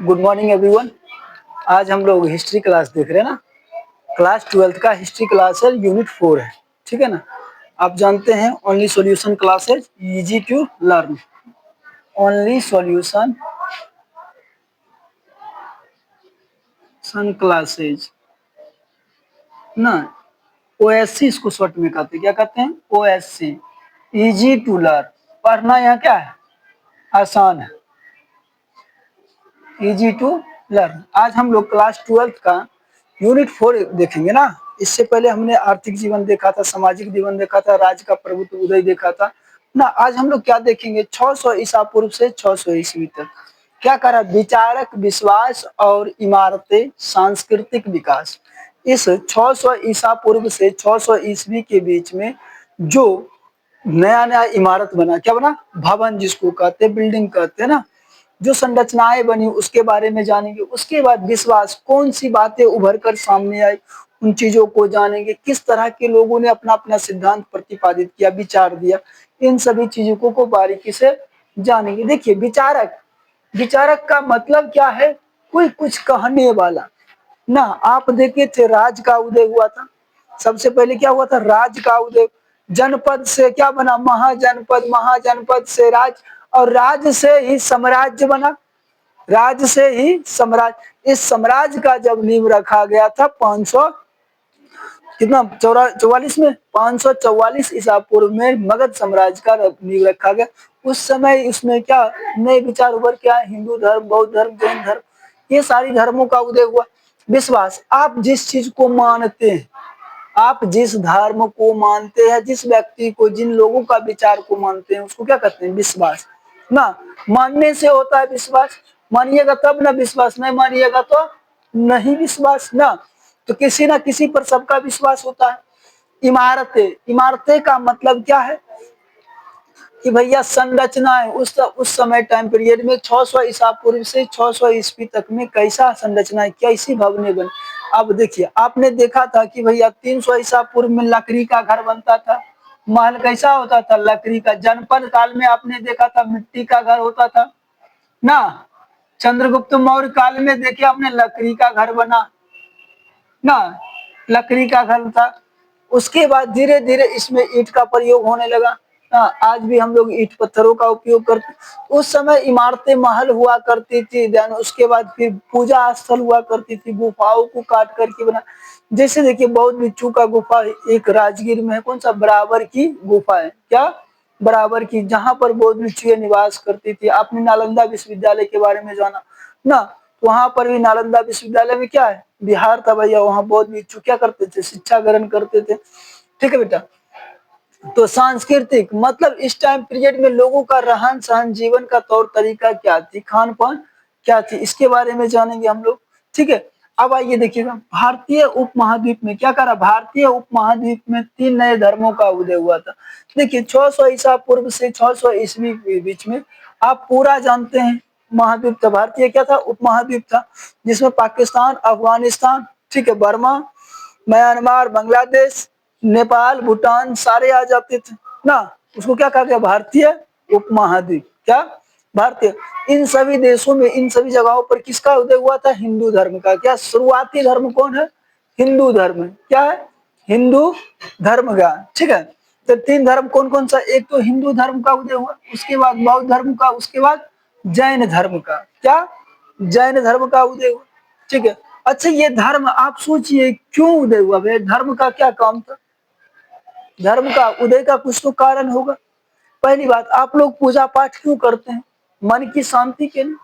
Good morning everyone. आज हम लोग हिस्ट्री क्लास देख रहे हैं ना। क्लास 12th का हिस्ट्री क्लास है, यूनिट 4 है। ठीक है ना। आप जानते हैं Only Solution Classes easy to learn. Only Solution Classes ना, ओएससी इसको शॉर्ट में कहते हैं। क्या कहते हैं? OSC, easy to learn. पढ़ना यहाँ क्या है? आसान है, इजी टू लर्न। आज हम लोग क्लास 12th का यूनिट 4 देखेंगे ना। इससे पहले हमने आर्थिक जीवन देखा था, सामाजिक जीवन देखा था, राज्य का प्रभुत्व उदय देखा था ना। आज हम लोग क्या देखेंगे? 600 ईसा पूर्व से 600 ईस्वी तक क्या करा? विचारक, विश्वास और इमारतें, सांस्कृतिक विकास। इस 600 ईसा पूर्व से 600 ईस्वी के बीच में जो नया नया इमारत बना, क्या बना? भवन जिसको कहते हैं, बिल्डिंग कहते हैं ना। जो संरचनाएं बनी उसके बारे में जानेंगे। उसके बाद विश्वास, कौन सी बातें उभर कर सामने आई, उन चीजों को जानेंगे। किस तरह के लोगों ने अपना अपना सिद्धांत प्रतिपादित किया, विचार दिया, इन सभी चीजों को बारीकी से जानेंगे। देखिए, विचारक, विचारक का मतलब क्या है? कोई कुछ कहने वाला ना। आप देखे थे राज का उदय हुआ था। सबसे पहले क्या हुआ था? राज का उदय। जनपद से क्या बना? महाजनपद, महाजनपद से राज, और राज से ही साम्राज्य बना, राज से ही साम्राज्य। इस साम्राज्य का जब नींव रखा गया था 500 कितना 44 में, 544 ईसा पूर्व में मगध साम्राज्य का नींव रखा गया। उस समय उसमें क्या नए विचार उभर के आए? हिंदू धर्म, बौद्ध धर्म, जैन धर्म, ये सारी धर्मों का उदय हुआ। विश्वास, आप जिस चीज को मानते हैं, आप जिस धर्म को मानते हैं, जिस व्यक्ति को, जिन लोगों का विचार को मानते हैं, उसको क्या कहते हैं? विश्वास ना। मानने से होता है विश्वास। मानिएगा तब ना विश्वास, नहीं मानिएगा तो नहीं विश्वास ना। तो किसी ना किसी पर सबका विश्वास होता है। इमारतें, इमारतें का मतलब क्या है कि भैया संरचनाएं उस समय टाइम पीरियड में 600 ईसा पूर्व से 600 ईस्वी तक में कैसा संरचनाएं, कैसी भवनें बनी। अब देखिए, आपने देखा था कि भैया 300 ईसा पूर्व में लकड़ी का घर बनता था। महल कैसा होता था? लकड़ी का। जनपद काल में आपने देखा था मिट्टी का घर होता था ना। चंद्रगुप्त मौर्य काल में देखिए आपने लकड़ी का घर बना ना, लकड़ी का घर था। उसके बाद धीरे धीरे इसमें ईंट का प्रयोग होने लगा। आज भी हम लोग ईंट पत्थरों का उपयोग करते। उस समय इमारतें, महल हुआ करती थी। देन उसके बाद फिर पूजा स्थल हुआ करती थी, गुफाओं को काट करके बना। जैसे देखिए, बौद्ध भिक्षु का गुफा एक राजगीर में है। कौन सा? बराबर की गुफा है। क्या? बराबर की, जहां पर बौद्ध भिक्षुएं निवास करती थी। आपने नालंदा विश्वविद्यालय के बारे में जाना ना। वहां पर भी नालंदा विश्वविद्यालय में क्या है? बिहार था भैया। वहां बौद्ध भिक्षु क्या करते थे? शिक्षा ग्रहण करते थे। ठीक है बेटा। तो सांस्कृतिक मतलब इस टाइम पीरियड में लोगों का रहन सहन, जीवन का तौर तरीका क्या थी, खान पान क्या थी, इसके बारे में जानेंगे हम लोग। ठीक है। अब आइए देखिएगा, भारतीय उपमहाद्वीप में क्या करा? भारतीय उपमहाद्वीप में 3 नए धर्मों का उदय हुआ था। देखिए, 600 ईसा पूर्व से 600 ईस्वी के बीच में आप पूरा जानते हैं महाद्वीप था। भारतीय क्या था? उपमहाद्वीप था, जिसमें पाकिस्तान, अफगानिस्तान, ठीक है, बर्मा, म्यांमार, बांग्लादेश, नेपाल, भूटान सारे आ जाते थे ना। उसको क्या कहा गया? भारतीय उपमहाद्वीप। क्या? भारतीय। इन सभी देशों में, इन सभी जगहों पर किसका उदय हुआ था? हिंदू धर्म का। क्या शुरुआती धर्म कौन है? हिंदू धर्म। क्या है? हिंदू धर्म का। ठीक है। तो 3 धर्म कौन कौन सा? एक तो हिंदू धर्म का उदय हुआ, उसके बाद बौद्ध धर्म का, उसके बाद जैन धर्म का। क्या? जैन धर्म का उदय हुआ। ठीक है। अच्छा, ये धर्म आप सोचिए क्यों उदय हुआ? भाई धर्म का क्या काम था? धर्म का उदय का कुछ तो कारण होगा। पहली बात, आप लोग पूजा पाठ क्यों करते हैं? मन की शांति के लिए।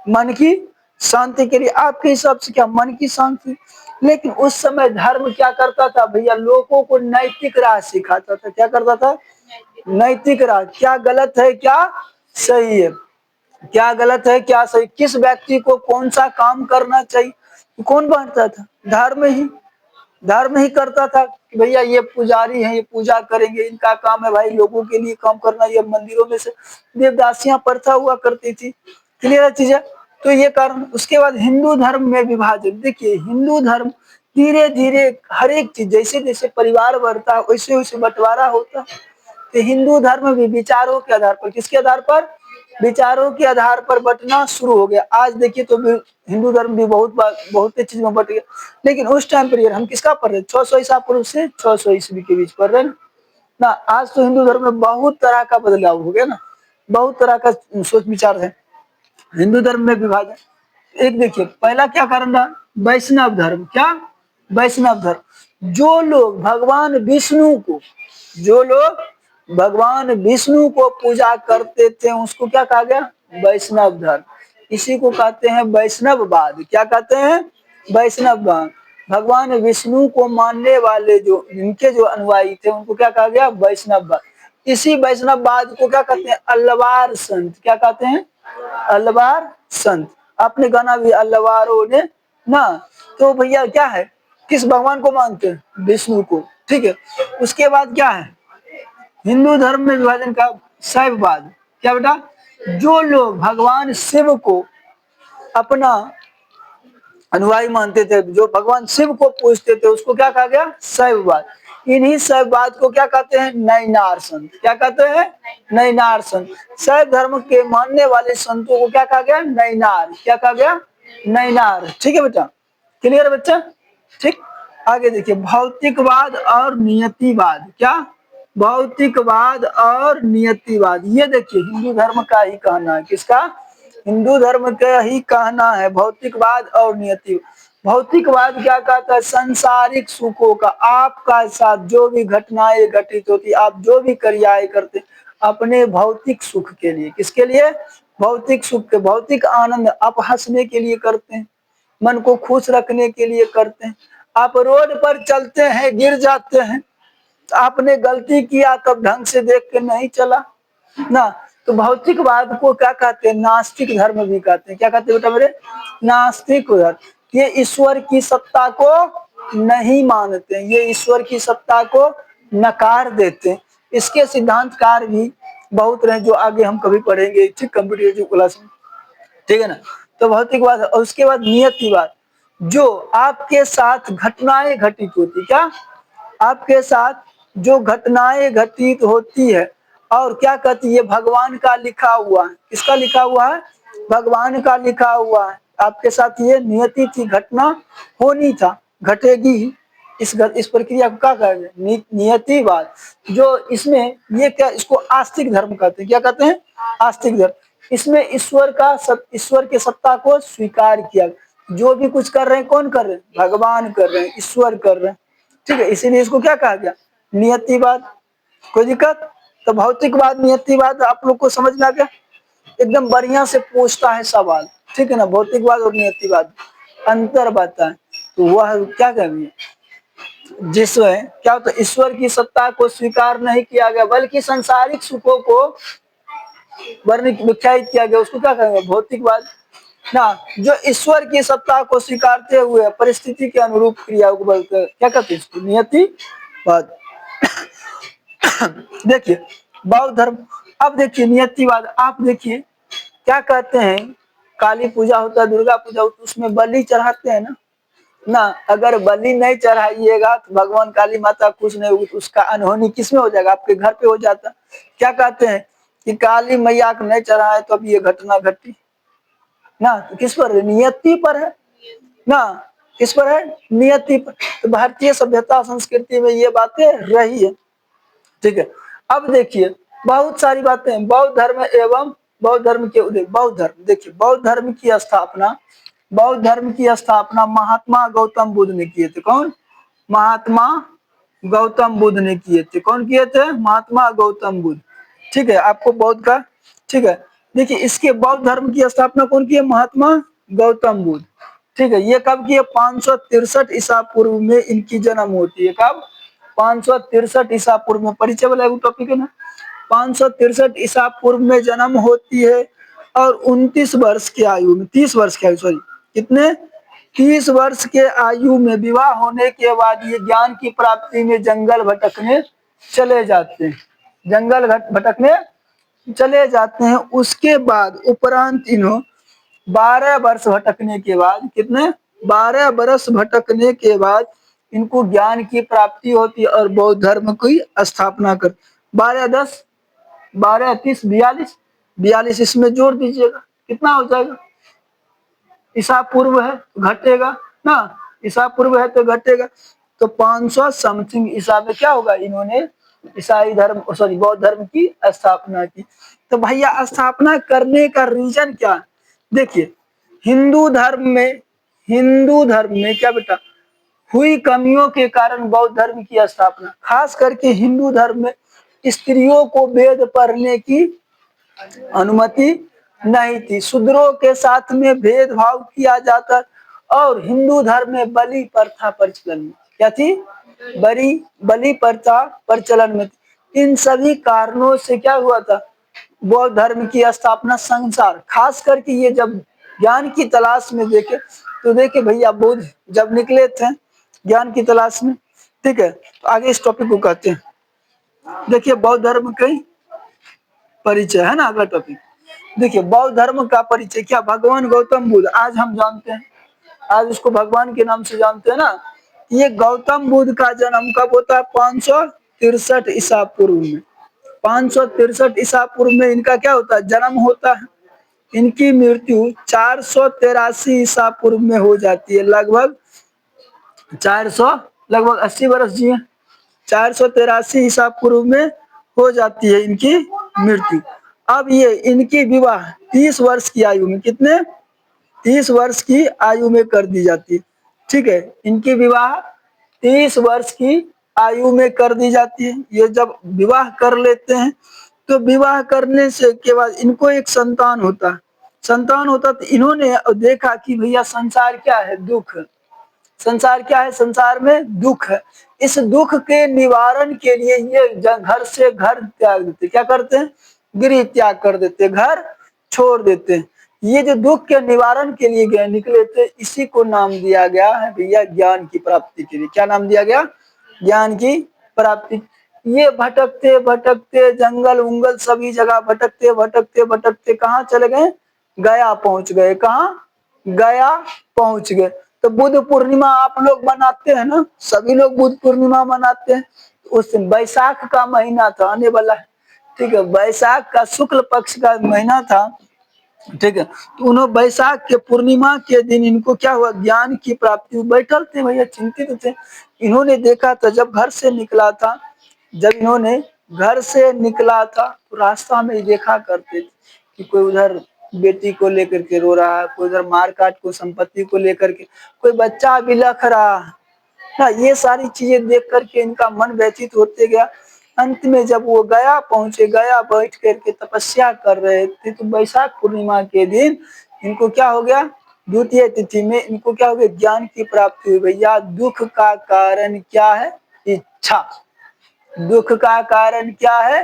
मन की शांति के लिए। आपके हिसाब से क्या? मन की शांति। लेकिन उस समय धर्म क्या करता था भैया? लोगों को नैतिक राह सिखाता था। क्या करता था? नैतिक राह। क्या गलत है, क्या सही है, क्या गलत है, क्या सही, किस व्यक्ति को कौन सा काम करना चाहिए, कौन बांटता था? धर्म ही। धर्म ही करता था कि भैया ये पुजारी हैं, ये पूजा करेंगे, इनका काम है भाई लोगों के लिए काम करना। ये मंदिरों में से देवदासियां प्रथा हुआ करती थी। क्लियर चीज है। तो ये कारण। उसके बाद हिंदू धर्म में विभाजन। देखिए, हिंदू धर्म धीरे धीरे हर एक चीज, जैसे जैसे परिवार बढ़ता है वैसे वैसे बंटवारा होता। तो हिंदू धर्म भी विचारों के आधार पर, किसके आधार पर? विचारों के आधार पर बंटना शुरू हो गया। आज देखिए तो हिंदू धर्म भी बहुत चीज में बट गया, लेकिन उस टाइम पर हम किसका पढ़ रहे, 600 ईसा पूर्व से 600 ईस्वी के बीच पढ़ रहे हैं ना। आज तो हिंदू धर्म में बहुत तरह का बदलाव हो गया ना, बहुत तरह का सोच विचार है। हिंदू धर्म में विभाजन, एक देखिए पहला क्या कारण था, वैष्णव धर्म। क्या, वैष्णव धर्म। जो लोग भगवान विष्णु को पूजा करते थे उसको क्या कहा गया, वैष्णव धर्म। इसी को कहते हैं वैष्णववाद। क्या कहते हैं, वैष्णववाद। भगवान विष्णु को मानने वाले जो इनके जो अनुयायी थे उनको क्या कहा गया, वैष्णववाद। इसी वैष्णववाद को क्या कहते हैं, अल्लवार संत। क्या कहते हैं, अल्लवार संत। आपने गाना भी अल्लवारों ने ना। तो भैया क्या है, किस भगवान को मानते हैं, विष्णु को। ठीक है, उसके बाद क्या है, हिंदू धर्म में विभाजन का शैववाद। क्या बेटा, जो लोग भगवान शिव को अपना अनुयायी मानते थे, जो भगवान शिव को पूजते थे उसको क्या कहा गया, शैववाद। इन्हीं शैववाद को क्या कहते हैं, नैनार संत। क्या कहते हैं, नैनार संत। शैव धर्म के मानने वाले संतों को क्या कहा गया, नैनार। क्या कहा गया, नैनार। ठीक है बेटा, क्लियर है बच्चा। ठीक, आगे देखिए, भौतिकवाद और नियतिवाद। क्या, भौतिकवाद और नियतिवाद। ये देखिए हिंदू धर्म का ही कहना है, किसका, हिंदू धर्म का ही कहना है, भौतिकवाद और नियति। भौतिकवाद क्या कहता है, संसारिक सुखों का आपका साथ जो भी घटनाएं घटित होती, आप जो भी क्रियाएं करते अपने भौतिक सुख के लिए, किसके लिए, भौतिक सुख के, भौतिक आनंद। आप हंसने के लिए करते हैं, मन को खुश रखने के लिए करते हैं। आप रोड पर चलते हैं, गिर जाते हैं, आपने गलती किया तब ढंग से देख के नहीं चला ना, तो भौतिकवाद को क्या कहते हैं, नास्तिक धर्म भी कहते हैं। क्या कहते हैं बेटा मेरे, नास्तिक धर्म। ये ईश्वर की सत्ता को नहीं मानते हैं, ये ईश्वर की सत्ता को नकार देते हैं। इसके सिद्धांतकार भी बहुत रहे जो आगे हम कभी पढ़ेंगे, ठीक, कंप्यूटर क्लास में। ठीक है ना। तो भौतिकवाद, और उसके बाद नियतिवाद, जो आपके साथ घटनाएं घटित होती। क्या, आपके साथ जो घटनाएं घटित होती है और क्या कहती है, भगवान का लिखा हुआ है। किसका लिखा हुआ है, भगवान का लिखा हुआ है। आपके साथ ये नियति थी, घटना होनी था, घटेगी ही। इस प्रक्रिया को क्या कहते हैं, नियतिवाद। जो इसमें ये क्या, इसको आस्तिक धर्म कहते हैं। क्या कहते हैं, आस्तिक धर्म। इसमें ईश्वर के सत्ता को स्वीकार किया। जो भी कुछ कर रहे हैं, कौन कर रहे हैं, भगवान कर रहे हैं, ईश्वर कर रहे हैं। ठीक है, इसीलिए इसको क्या कहा गया, नियतिवाद। कोई दिक्कत, तो भौतिकवाद नियतिवाद आप लोग को समझ में आ गया, एकदम बढ़िया से पूछता है सवाल। ठीक है ना, भौतिकवाद और नियतिवाद अंतर बताए तो वह क्या कहेंगे, जिसमें क्या होता है, ईश्वर की सत्ता को स्वीकार नहीं किया गया बल्कि संसारिक सुखों को व्याख्यायित किया गया, उसको क्या कहेंगे, भौतिकवाद ना। जो ईश्वर की सत्ता को स्वीकारते हुए परिस्थिति के अनुरूप क्रिया को बोलते हैं, क्या कहते हैं, इसको नियतिवाद। देखिए बौद्ध धर्म, अब देखिए नियतिवाद। आप देखिए क्या कहते हैं, काली पूजा होता है, दुर्गा पूजा होता है, उसमें बलि चढ़ाते हैं ना। अगर बलि नहीं चढ़ाइएगा तो भगवान काली माता खुश नहीं होगी, तो उसका अनहोनी किसमें हो जाएगा, आपके घर पे हो जाता। क्या कहते हैं कि काली मैया को नहीं चढ़ाए तो अब ये घटना घटी ना, तो किस पर है, नियति पर है ना, किस पर है, नियति पर। तो भारतीय सभ्यता संस्कृति में ये बातें रही है। ठीक है, अब देखिए बहुत सारी बातें, बौद्ध धर्म एवं बौद्ध धर्म के उदय। बौद्ध धर्म, देखिए बौद्ध धर्म की स्थापना, बौद्ध धर्म की स्थापना महात्मा गौतम बुद्ध ने किए थे। कौन, महात्मा गौतम बुद्ध ने किए थे। कौन किए थे, महात्मा गौतम बुद्ध। ठीक है, आपको बौद्ध का, ठीक है। देखिए इसके बौद्ध धर्म की स्थापना कौन की है, महात्मा गौतम बुद्ध। ठीक है, ये कब की है, 563 ईसा पूर्व में इनकी जन्म होती है। कब, 563 ईसा पूर्व में। परिचय वाला टॉपिक है ना, 563 ईसा पूर्व में जन्म होती है और 29 वर्ष की आयु में, 30 वर्ष की आयु, सॉरी कितने, 30 वर्ष के आयु में विवाह होने के बाद ये ज्ञान की प्राप्ति में जंगल भटकने चले जाते हैं, जंगल भटकने चले जाते हैं। उसके बाद उपरांत इन्हों 12 वर्ष भटकने के बाद, कितने, 12 वर्ष भटकने के बाद इनको ज्ञान की प्राप्ति होती है और बौद्ध धर्म की स्थापना कर। 12 10 12 30 42 42 इसमें जोड़ दीजिएगा, कितना हो जाएगा? ईसा पूर्व है तो घटेगा ना, ईसा पूर्व है तो घटेगा। तो 500 समथिंग ईसा में क्या होगा, इन्होंने ईसाई धर्म सॉरी बौद्ध धर्म की स्थापना की। तो भैया स्थापना करने का रीजन क्या? देखिए हिंदू धर्म में क्या बेटा हुई कमियों के कारण बौद्ध धर्म की स्थापना, खास करके हिंदू धर्म में स्त्रियों को वेद पढ़ने की अनुमति नहीं थी, शूद्रों के साथ में भेदभाव किया जाता, और हिंदू धर्म में बलि प्रथा प्रचलन में क्या थी, बलि प्रथा प्रचलन में थी। इन सभी कारणों से क्या हुआ था, बौद्ध धर्म की स्थापना संसार खास करके ये जब ज्ञान की तलाश में देखे तो देखे भैया बुद्ध जब निकले थे ज्ञान की तलाश में, ठीक है। तो आगे इस टॉपिक को कहते हैं, देखिए बौद्ध धर्म का परिचय है ना अगला टॉपिक। देखिए बौद्ध धर्म का परिचय क्या, भगवान गौतम बुद्ध आज हम जानते हैं, आज उसको भगवान के नाम से जानते हैं ना। ये गौतम बुद्ध का जन्म कब होता है, 563 ईसा पूर्व में। 563 ईसा पूर्व में इनका क्या होता है, जन्म होता है। इनकी मृत्यु 483 ईसा पूर्व में हो जाती है, लगभग 400 लगभग 80 वर्ष जिए, 483 ईसा पूर्व में हो जाती है इनकी मृत्यु। अब ये इनकी विवाह 30 वर्ष की आयु में, कितने 30 वर्ष की आयु में कर दी जाती है, ठीक है। इनकी विवाह 30 वर्ष की आयु में कर दी जाती है। ये जब विवाह कर लेते हैं तो विवाह करने से के बाद इनको एक संतान होता है, तो इन्होंने देखा कि भैया संसार क्या है, दुख, संसार क्या है, संसार में दुख है। इस दुख के निवारण के लिए ये घर से घर त्याग देते, क्या करते हैं, गृह त्याग कर देते, घर छोड़ देते हैं। ये जो दुख के निवारण के लिए गए निकले थे, इसी को नाम दिया गया है भैया ज्ञान की प्राप्ति के लिए। क्या नाम दिया गया, ज्ञान की प्राप्ति। ये भटकते भटकते जंगल उंगल सभी जगह भटकते भटकते भटकते कहाँ चले गए, गया पहुंच गए, कहाँ, गया पहुंच गए। तो बुद्ध पूर्णिमा आप लोग मनाते हैं ना, सभी लोग बुद्ध पूर्णिमा मनाते हैं। उस दिन बैसाख का महीना था, आने वाला है, ठीक है, बैसाख का शुक्ल पक्ष का महीना था, ठीक है। तो उन्होंने बैसाख के पूर्णिमा के दिन इनको क्या हुआ, ज्ञान की प्राप्ति। बैठल थे भैया, चिंतित थे। इन्होंने देखा था जब घर से निकला था, जब इन्होंने घर से निकला था तो रास्ता में देखा करते थे कि कोई उधर बेटी को लेकर के रो रहा है, कोई उधर मार काट को संपत्ति को लेकर के, कोई बच्चा बिलख रहा है ना। ये सारी चीजें देख करके इनका मन व्यथित होते गया। अंत में जब वो गया पहुंचे, गया बैठ करके तपस्या कर रहे थे, तो बैसाख पूर्णिमा के दिन इनको क्या हो गया, द्वितीय तिथि में इनको क्या हो गया, ज्ञान की प्राप्ति हुई। भैया दुख का कारण क्या है, इच्छा। दुख का कारण क्या है,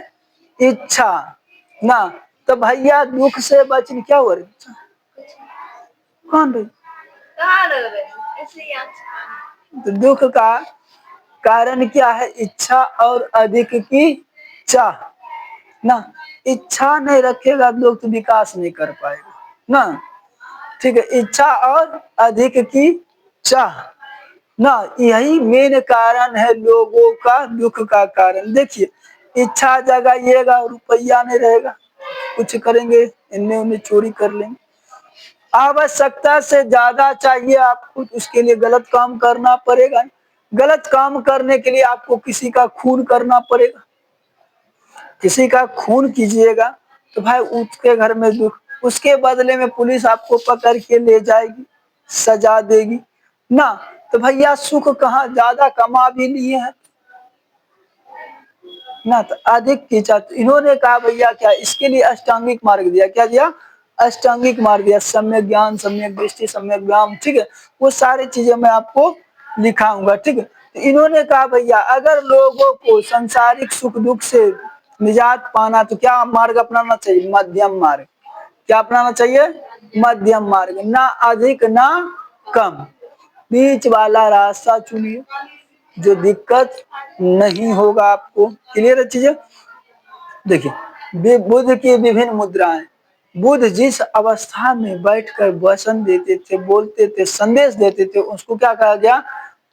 इच्छा ना। तो भैया दुख से बचने क्या हो रहा, कौन भाई, तो दुख का कारण क्या है, इच्छा और अधिक की चाह ना। इच्छा नहीं रखेगा लोग तो विकास नहीं कर पाएगा ना, ठीक है। इच्छा और अधिक की चाह ना, यही मेन कारण है लोगों का दुख का कारण। देखिए इच्छा जगाइएगा, रुपया नहीं रहेगा, कुछ करेंगे इन्हें उन्हें चोरी कर लेंगे। आवश्यकता से ज्यादा चाहिए आपको, उसके लिए गलत काम करना पड़ेगा। गलत काम करने के लिए आपको किसी का खून करना पड़ेगा, किसी का खून कीजिएगा तो भाई उसके घर में दुख, उसके बदले में पुलिस आपको पकड़ के ले जाएगी, सजा देगी ना। तो भैया सुख कहाँ, ज्यादा कमा भी लिए हैं ना, तो अधिक की चाह। इन्होंने कहा भैया क्या, इसके लिए अष्टांगिक मार्ग दिया, क्या दिया, अष्टांगिक मार्ग दिया, सम्यक ज्ञान, सम्यक दृष्टि, सम्यक व्यायाम, ठीक है। वो सारी चीजें मैं आपको लिखाऊंगा, ठीक है। तो इन्होंने कहा भैया अगर लोगों को संसारिक सुख दुख से निजात पाना तो क्या मार्ग अपनाना चाहिए, मध्यम मार्ग। क्या अपनाना चाहिए, मध्यम मार्ग, ना अधिक ना कम, बीच वाला रास्ता चुनिए, जो दिक्कत नहीं होगा आपको। क्लियर है चीजें। देखिए बुद्ध की विभिन्न मुद्राएं, बुद्ध जिस अवस्था में बैठकर भाषण देते थे, बोलते थे, संदेश देते थे, उसको क्या कहा गया,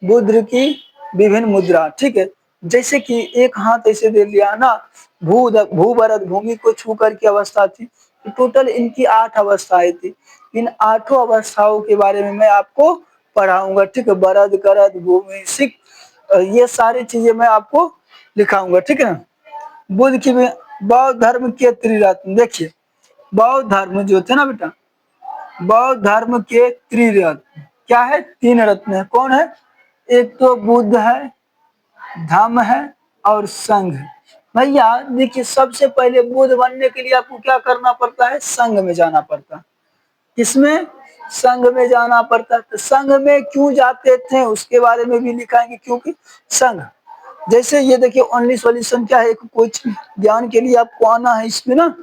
बुद्ध की विभिन्न मुद्रा, ठीक है। जैसे कि एक हाथ ऐसे दे लिया ना, भूभरत भूमि को छू कर की अवस्था थी, तो टोटल इनकी 8 अवस्थाएं थी। इन 8 अवस्थाओं के बारे में मैं आपको पढ़ाऊंगा, ठीक है। बरद, करद, भूमि, सिक, ये सारी चीजें मैं आपको लिखाऊंगा, ठीक है ना। बुद्ध की बौद्ध धर्म के त्रिरत्न, देखिए बौद्ध धर्म जो थे ना बेटा, बौद्ध धर्म के त्रिरत्न क्या है, 3 रत्न है। कौन है? एक तो बुद्ध है, धम्म है और संघ। भैया देखिए, सबसे पहले बुद्ध बनने के लिए आपको क्या करना पड़ता है? संघ में जाना पड़ता है। किसमें? संघ में जाना पड़ता है। तो संघ में क्यों जाते थे उसके बारे में भी लिखाएंगे, क्योंकि संघ, जैसे ये देखिए ओनली सॉल्यूशन क्या है, कुछ ज्ञान के लिए आपको आना है इसमें ना,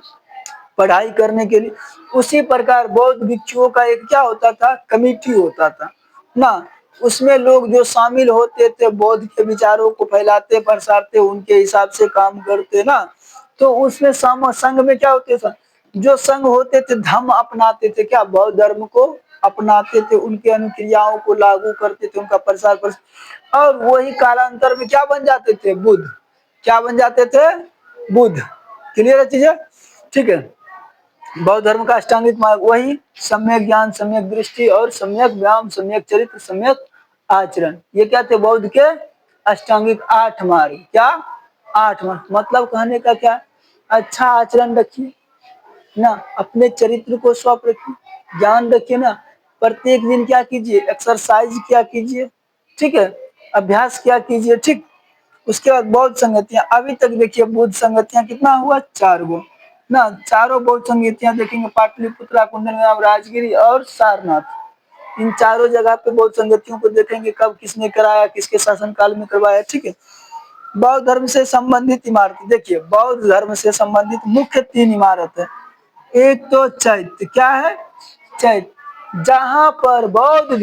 पढ़ाई करने के लिए। उसी प्रकार बौद्ध भिक्षुओं का एक क्या होता था, कमिटी होता था ना। उसमें लोग जो शामिल होते थे, बौद्ध के विचारों को फैलाते प्रसारते, उनके हिसाब से काम करते ना। तो उसमें संघ में क्या होते थे, जो संघ होते थे धम्म अपनाते थे, क्या बौद्ध धर्म को अपनाते थे, उनके अनुक्रियाओं को लागू करते थे, उनका प्रसार और वही कालांतर में क्या बन जाते थे, बुद्ध। क्या बन जाते थे? बुद्ध। क्लियर है चीजें, ठीक है। बौद्ध धर्म का अष्टांगिक मार्ग वही सम्यक ज्ञान, सम्यक दृष्टि और सम्यक व्यायाम, सम्यक चरित्र, सम्यक आचरण, ये क्या थे बौद्ध के अष्टांगिक 8 मार्ग। क्या? 8 मार्ग। मतलब कहने का क्या, अच्छा आचरण रखिए ना, अपने चरित्र को स्वच्छ रखिए, ज्ञान रखिए ना, प्रत्येक दिन क्या कीजिए, एक्सरसाइज क्या कीजिए, ठीक है, अभ्यास क्या कीजिए, ठीक। उसके बाद बौद्ध संगतियां, अभी तक देखिए बौद्ध संगतियां कितना हुआ, 4 गो ना। चारों बौद्ध संगतियां देखेंगे, पाटलिपुत्रा, कुंदनगाम, राजगिरी और सारनाथ। इन चारों जगह पे बौद्ध संगतियों को देखेंगे, कब किसने कराया, किसके शासन काल में करवाया, ठीक है। बौद्ध धर्म से संबंधित इमारत, देखिए बौद्ध धर्म से संबंधित मुख्य 3 इमारत है। एक तो चैत्य, क्या है? चैत्य, जहां पर बौद्ध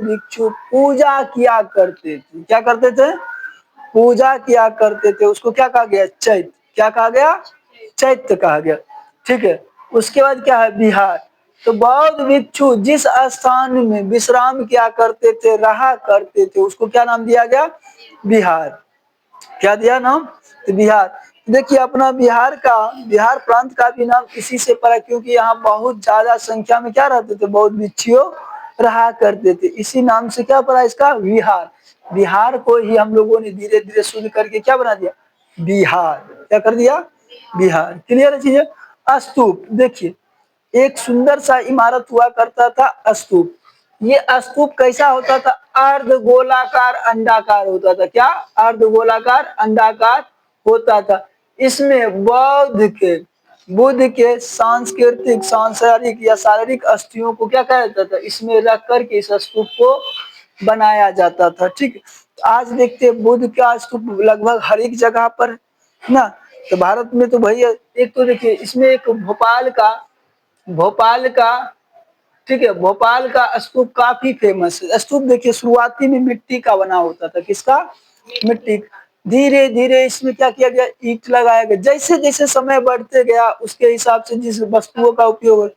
भिक्षु पूजा किया करते थे। क्या करते थे? पूजा किया करते थे। उसको क्या कहा गया? चैत्य। क्या कहा गया? चैत्य कहा गया, ठीक है। उसके बाद क्या है? विहार। तो बौद्ध भिक्षु जिस स्थान में विश्राम किया करते थे, रहा करते थे, उसको क्या नाम दिया गया? विहार। क्या दिया नाम? तो बिहार। देखिए अपना बिहार प्रांत का भी नाम इसी से पड़ा, क्योंकि यहाँ बहुत ज्यादा संख्या में क्या रहते थे, बहुत भिक्षु रहा करते थे, इसी नाम से क्या पड़ा इसका? बिहार। बिहार को ही हम लोगों ने धीरे धीरे शुद्ध करके क्या बना दिया? बिहार। क्या कर दिया? बिहार। क्लियर है चीजें। स्तूप, देखिए एक सुंदर सा इमारत हुआ करता था स्तूप। ये स्तूप कैसा होता था? अर्ध गोलाकार अंडाकार होता था। क्या? अर्ध गोलाकार अंडाकार होता था। इसमें बुद्ध के सांस्कृतिक, सांसारिक या शारीरिक अस्थियों को क्या कहा जाता था? इसमें रख करके इस स्तूप को बनाया जाता था, ठीक। आज देखते हैं बुद्ध का स्तूप लगभग हर एक जगह पर ना। तो भारत में तो भैया एक तो देखिए इसमें एक भोपाल का, ठीक है, भोपाल का स्तूप काफी फेमस है। स्तूप देखिए शुरुआती में मिट्टी का बना होता था। किसका? मिट्टी। धीरे धीरे इसमें क्या किया गया? ईंट लगाया गया। जैसे जैसे समय बढ़ते गया उसके हिसाब से जिस वस्तुओं का उपयोग,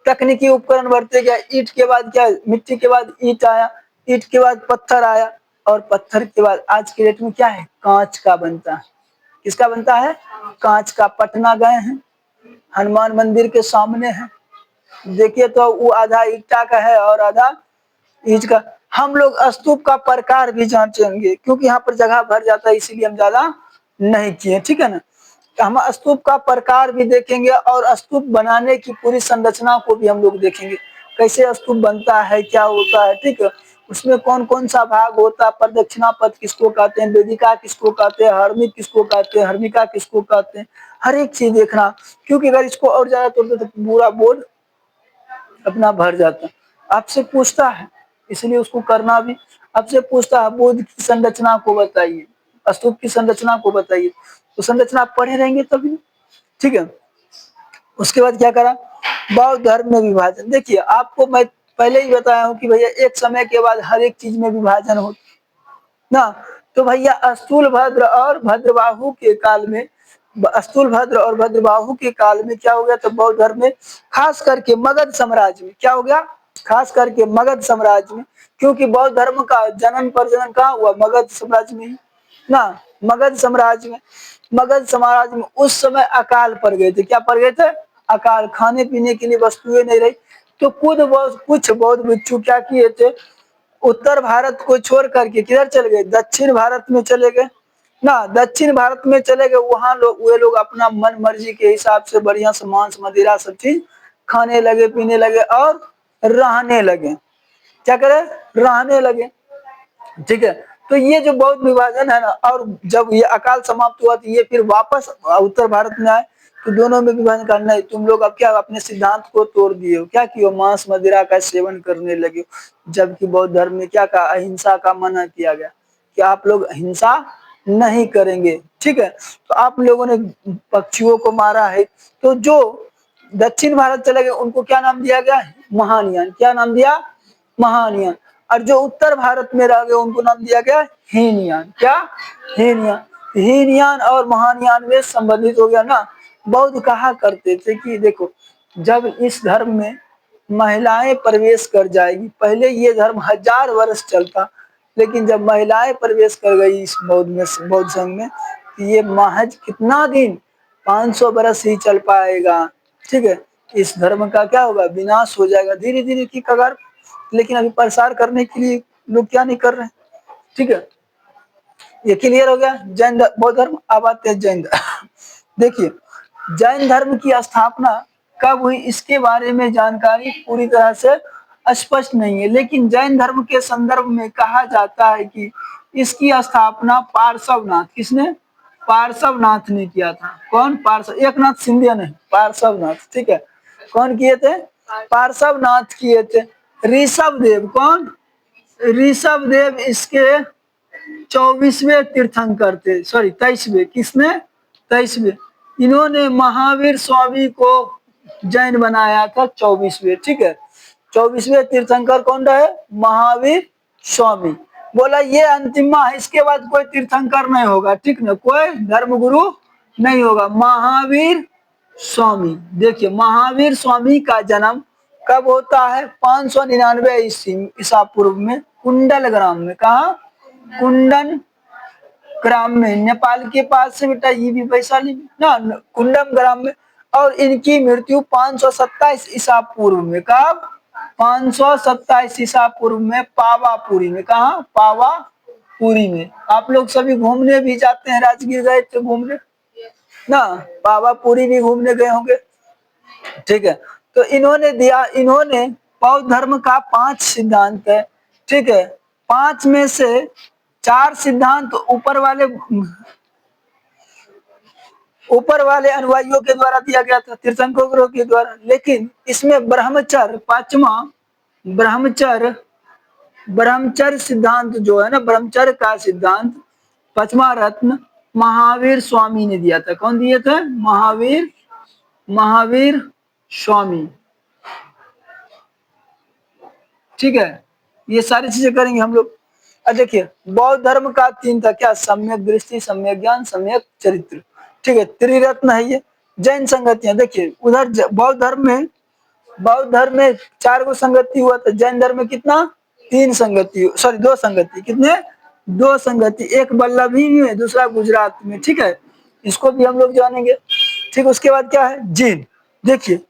तकनीकी उपकरण बढ़ते गया। ईंट के बाद क्या? मिट्टी के बाद ईंट आया, ईंट के बाद पत्थर आया, और पत्थर के बाद आज के डेट में क्या है? कांच का बनता है। किसका बनता है? कांच का। पटना गए हैं, हनुमान मंदिर के सामने है, देखिए तो वो आधा ईटा का है और आधा ईंट का। हम लोग स्तूप का प्रकार भी जांचेंगे, क्योंकि यहाँ पर जगह भर जाता है, इसीलिए हम ज्यादा नहीं किए, ठीक है ना। तो हम स्तूप का प्रकार भी देखेंगे और स्तूप बनाने की पूरी संरचना को भी हम लोग देखेंगे, कैसे स्तूप बनता है, क्या होता है, ठीक है। उसमें कौन कौन सा भाग होता है, प्रदक्षिणा पथ किसको कहते हैं, वेदिका किसको कहते हैं, हर्मिक किसको कहते हैं, हर्मिका किसको कहते हैं, हर एक चीज देखना। क्योंकि अगर इसको और ज्यादा तोड़ दे तो पूरा बोर्ड अपना भर जाता है। आपसे पूछता है, इसलिए उसको करना भी। आपसे पूछता है बुद्ध की संरचना को बताइए, स्तूप की संरचना को बताइए, तो संरचना आप पढ़े रहेंगे तभी, ठीक है। उसके बाद क्या करा? बौद्ध धर्म में विभाजन। देखिए आपको मैं पहले ही बताया हूँ कि भैया एक समय के बाद हर एक चीज में विभाजन होता ना। तो भैया स्थूल भद्र और भद्रबाहु के काल में क्या हो गया? तो बौद्ध धर्म में खास करके मगध साम्राज्य में क्या हो गया? खास करके मगध साम्राज्य में, क्योंकि बौद्ध धर्म का जन्म प्रजनन कहाँ हुआ? मगध साम्राज्य में ही। ना मगध साम्राज्य में उस समय अकाल पड़ गए थे। क्या पड़ गए थे? अकाल। खाने पीने के लिए वस्तुएं नहीं रही, तो कुछ बौद्ध भिक्षु क्या किए थे, उत्तर भारत को छोड़ करके किधर चले गए? दक्षिण भारत में चले गए ना। दक्षिण भारत में चले गए, वहां वे लोग अपना मन मर्जी के हिसाब से बढ़िया से मांस मदिरा सब चीज खाने लगे, पीने लगे और रहने लगे। क्या करे? रहने लगे। ठीक है। तो ये जो बौद्ध विभाजन है ना, और जब ये अकाल समाप्त हुआ तो ये फिर वापस उत्तर भारत में आए, तो दोनों में विभाजन करना नहीं, तुम लोग अब क्या अपने सिद्धांत को तोड़ दिए हो, क्या किए? मांस मदिरा का सेवन करने लगे हो। जबकि बौद्ध धर्म में क्या कहा? अहिंसा का मना किया गया कि आप लोग हिंसा नहीं करेंगे। ठीक है। तो आप लोगों ने पक्षियों को मारा है, तो जो दक्षिण भारत चले गए उनको क्या नाम दिया गया? महानियन। क्या नाम दिया? महानियन। और जो उत्तर भारत में रह गए उनको नाम दिया गया हीनयान। क्या? हीनयान। हीनयान और महानयान में संबंधित हो गया ना। बौद्ध कहा करते थे कि देखो, जब इस धर्म में महिलाएं प्रवेश कर जाएगी, पहले ये धर्म 1000 वर्ष चलता, लेकिन जब महिलाएं प्रवेश कर गई इस बौद्ध संघ में, तो ये महज कितना दिन? 500 वर्ष ही चल पाएगा। ठीक है। इस धर्म का क्या होगा? विनाश हो जाएगा धीरे धीरे की कगार। लेकिन अभी प्रसार करने के लिए लोग क्या नहीं कर रहे हैं। ठीक है। ये क्लियर हो गया जैन बौद्ध धर्म। अब आते हैं जैन धर्म। देखिए, जैन धर्म की स्थापना कब हुई इसके बारे में जानकारी पूरी तरह से स्पष्ट नहीं है, लेकिन जैन धर्म के संदर्भ में कहा जाता है कि इसकी स्थापना पार्श्वनाथ, किसने? पार्श्वनाथ ने किया था। कौन? पार्श्व, एकनाथ शिंदे नहीं, पार्श्वनाथ। ठीक है। कौन किए थे? पार्श्वनाथ किए थे। ऋषभ देव, कौन? ऋषभ देव इसके 24वें तीर्थंकर थे, सॉरी 23वें। किसने? 23वें। इन्होंने महावीर स्वामी को जैन बनाया था 24वें। ठीक है। 24वें तीर्थंकर कौन रहे? महावीर स्वामी। बोला ये अंतिम है, इसके बाद कोई तीर्थंकर नहीं होगा। ठीक ना, कोई धर्मगुरु नहीं होगा। महावीर स्वामी। देखिए, महावीर स्वामी का जन्म कब होता है? 599 ईसा पूर्व में कुंडल ग्राम में। कहा? कुंडन ग्राम में, नेपाल के पास से बेटा, ये भी वैशाली में ना, कुंडम ग्राम में। और इनकी मृत्यु 527 ईसा पूर्व में। कब? 527 ईसा पूर्व में पावापुरी में। कहा? पावापुरी में। आप लोग सभी घूमने भी जाते हैं, राजगीर गए थे घूमने ना, पावापुरी भी घूमने गए होंगे। ठीक है। तो इन्होंने बौद्ध धर्म का 5 सिद्धांत है। ठीक है। 5 में से 4 सिद्धांत ऊपर वाले अनुयायियों के द्वारा दिया गया था, तीर्थंकरों के द्वारा। लेकिन इसमें ब्रह्मचर्य, 5वां ब्रह्मचर्य सिद्धांत जो है ना, ब्रह्मचर्य का सिद्धांत 5वां रत्न महावीर स्वामी ने दिया था। कौन दिए थे? महावीर स्वामी। ठीक है। ये सारी चीजें करेंगे हम लोग। अब देखिए, बौद्ध धर्म का 3 था। क्या? सम्यक दृष्टि, सम्यक ज्ञान, सम्यक चरित्र। ठीक है। त्रिरत्न है ये। जैन संगतियां देखिए, उधर बौद्ध धर्म में 4 गो संगति हुआ था। जैन धर्म में कितना? 3 संगति, सॉरी 2 संगति। कितने? 2 संगति। एक वल्लभी में, दूसरा गुजरात में। ठीक है। इसको भी हम लोग जानेंगे। ठीक। उसके बाद क्या है? जीन। देखिए,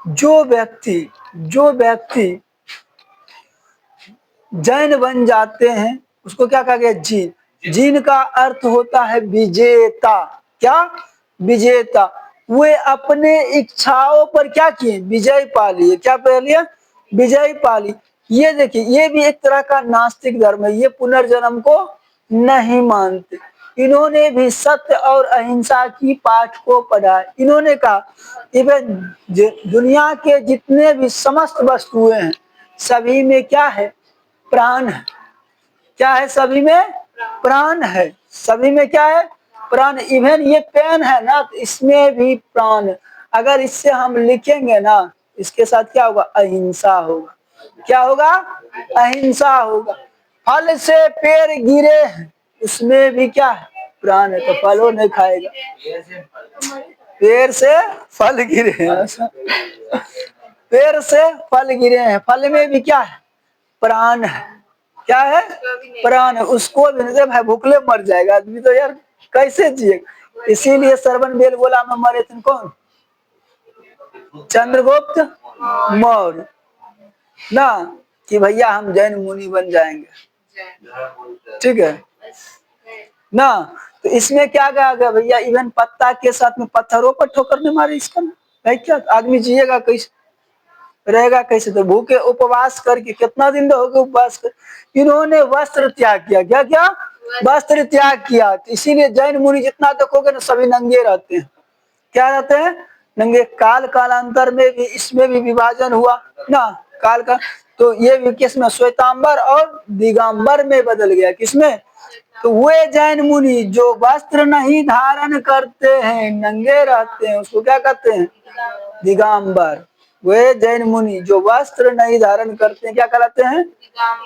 जो व्यक्ति जैन बन जाते हैं उसको क्या कहा गया? जीन। जीन का अर्थ होता है विजेता। क्या? विजेता। वे अपने इच्छाओं पर क्या किए? विजय पा लिए। क्या पा लिया? विजय पा ली। ये देखिए, ये भी एक तरह का नास्तिक धर्म है। ये पुनर्जन्म को नहीं मानते। इन्होंने भी सत्य और अहिंसा की पाठ को पढ़ा। इन्होंने कहा इवन दुनिया के जितने भी समस्त वस्तुएं हैं, सभी में क्या है? प्राण है। क्या है? सभी में प्राण है। सभी में क्या है? प्राण। इवन ये पेन है ना, तो इसमें भी प्राण है। अगर इससे हम लिखेंगे ना, इसके साथ क्या होगा? अहिंसा होगा। क्या होगा? अहिंसा होगा। फल से पेड़ गिरे हैं, उसमें भी क्या है? प्राण है। तो फल वो नहीं खाएगा। पेड़ से फल गिरे हैं, पेड़ से फल गिरे हैं, फल में भी क्या है? प्राण है। क्या है? प्राण है, उसको भी नहीं दे भाई, भूखले मर जाएगा आदमी तो यार, कैसे जिए। इसीलिए श्रवण बेल बोला में मरे थे कौन? चंद्रगुप्त मौर्य ना, कि भैया हम जैन मुनि बन जाएंगे, ठीक है ना। तो इसमें क्या कहा गया भैया, इवन पत्ता के साथ में पत्थरों पर ठोकर ने मारे इसका ना भाई, क्या आदमी जिएगा कैसे, रहेगा कैसे? तो भूखे उपवास करके कितना दिन हो गए उपवास कर, इन्होंने वस्त्र त्याग किया, क्या क्या? वस्त्र त्याग किया। तो इसीलिए जैन मुनि जितना देखोगे ना सभी नंगे रहते हैं, क्या रहते हैं? नंगे। काल कालांतर में भी इसमें भी विभाजन हुआ ना, काल का। तो ये भी किसमें? श्वेतांबर और दिगंबर में बदल गया, किसमें? तो वे जैन मुनि जो वस्त्र नहीं धारण करते हैं, नंगे रहते हैं, उसको क्या कहते हैं? दिगंबर। वे जैन मुनि जो वस्त्र नहीं धारण करते हैं क्या कहलाते हैं?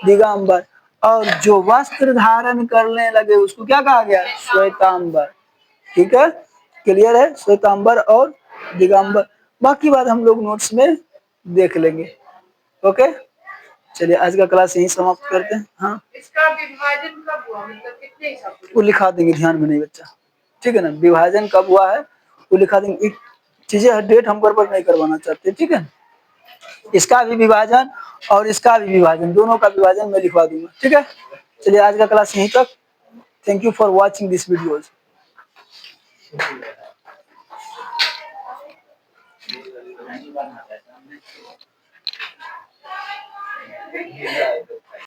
दिगंबर। और जो वस्त्र धारण करने लगे उसको क्या कहा गया? श्वेतांबर। ठीक है, क्लियर है? श्वेतांबर और दिगंबर। बाकी बात हम लोग नोट्स में देख लेंगे। ओके, चलिए आज का क्लास यही समाप्त करते हैं। हाँ, इसका विभाजन कब हुआ, मतलब कितने हिसाब से? वो लिखा देंगे, ध्यान में नहीं बच्चा, ठीक है ना। विभाजन कब हुआ है वो लिखा देंगे। एक चीजें डेट हम गड़बड़ नहीं करवाना चाहते, ठीक है। इसका भी विभाजन और इसका भी विभाजन, दोनों का विभाजन मैं लिखवा दूंगा, ठीक है। चलिए आज का क्लास यहीं तक। Thank you for watching this videos.